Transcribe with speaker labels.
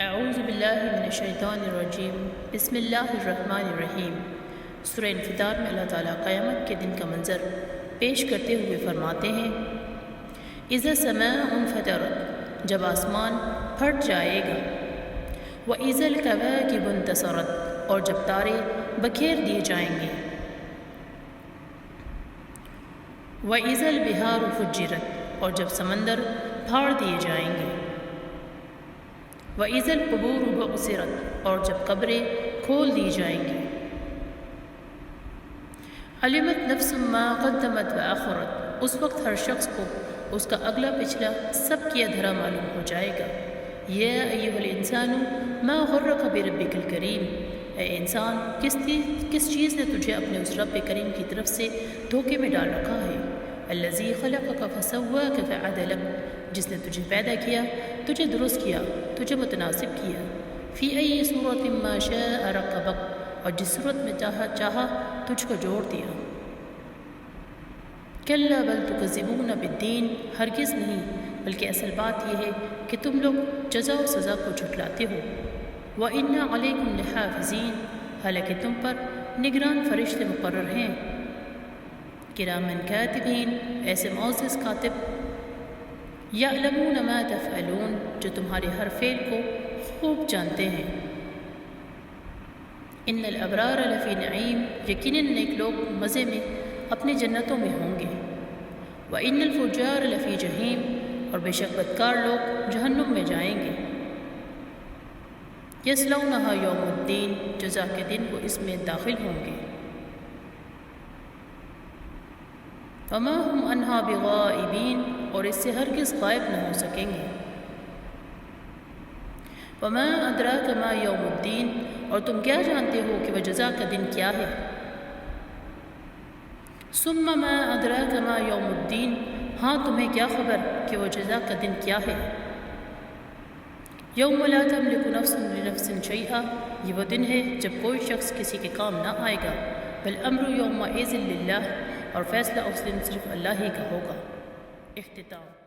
Speaker 1: اعوذ باللہ من الشیطان الرجیم بسم اللہ الرحمن الرحیم۔ سورہ انفطار میں اللہ تعالیٰ قیامت کے دن کا منظر پیش کرتے ہوئے فرماتے ہیں، اذا السماء انفطرت، جب آسمان پھٹ جائے گا، واذا الکواکب انتثرت، اور جب تارے بکھیر دیے جائیں گے، واذا البحار فجرت، اور جب سمندر پھاڑ دیے جائیں گے، وَإِذَا الْقُبُورُ بُعْثِرَتْ، اور جب قبریں کھول دی جائیں گی، عَلِمَتْ نَفْسٌ مَّا قَدَّمَتْ وَأَخَّرَتْ، اس وقت ہر شخص کو اس کا اگلا پچھلا سب کیا دھرا معلوم ہو جائے گا۔ یا ایھا الانسان ما غرک بربک الکریم، اے انسان کس چیز نے تجھے اپنے اس رب کریم کی طرف سے دھوکے میں ڈال رکھا ہے؟ الذی خلقک فسواک فعدلک، جس نے تجھے پیدا کیا، تجھے درست کیا، تجھے متناسب کیا، فی ای صورت ما شاء رکبک، اور جس صورت میں چاہا تجھ کو جوڑ دیا۔ کلا بل تکذبون بالدین، ہرگز نہیں، بلکہ اصل بات یہ ہے کہ تم لوگ جزا و سزا کو جھٹلاتے ہو۔ وَإِنَّ عَلَيْكُمْ لَحَافِظِينَ، حالانکہ تم پر نگران فرشتے مقرر ہیں، کرامن کاتبین، ایسے معزز کاتب، یعلمون ما تفعلون، جو تمہارے ہر فعل کو خوب جانتے ہیں۔ ان الابرار لفی نعیم، یقیناً نیک لوگ مزے میں اپنے جنتوں میں ہوں گے۔ وان الفجار لفی جحیم، اور بے شک بدکار لوگ جہنم میں جائیں گے۔ یصلونھا یوم الدین، جزا کے دن وہ اس میں داخل ہوں گے۔ وما ہم عنہا بغائبین، اور اس سے ہرگز غائب نہ ہو سکیں گے۔ وما ادراک ما یوم الدین، اور تم کیا جانتے ہو کہ وہ جزا کا دن کیا ہے؟ ثم ما ادراک ما یوم الدین، ہاں تمہیں کیا خبر کہ وہ جزا کا دن کیا ہے؟ یوم لا تملک نفس لنفس شیئا، یہ وہ دن ہے جب کوئی شخص کسی کے کام نہ آئے گا، بل امر یومئذ للہ، اور فیصلہ اس دن صرف اللہ ہی کا ہوگا۔ اختتام۔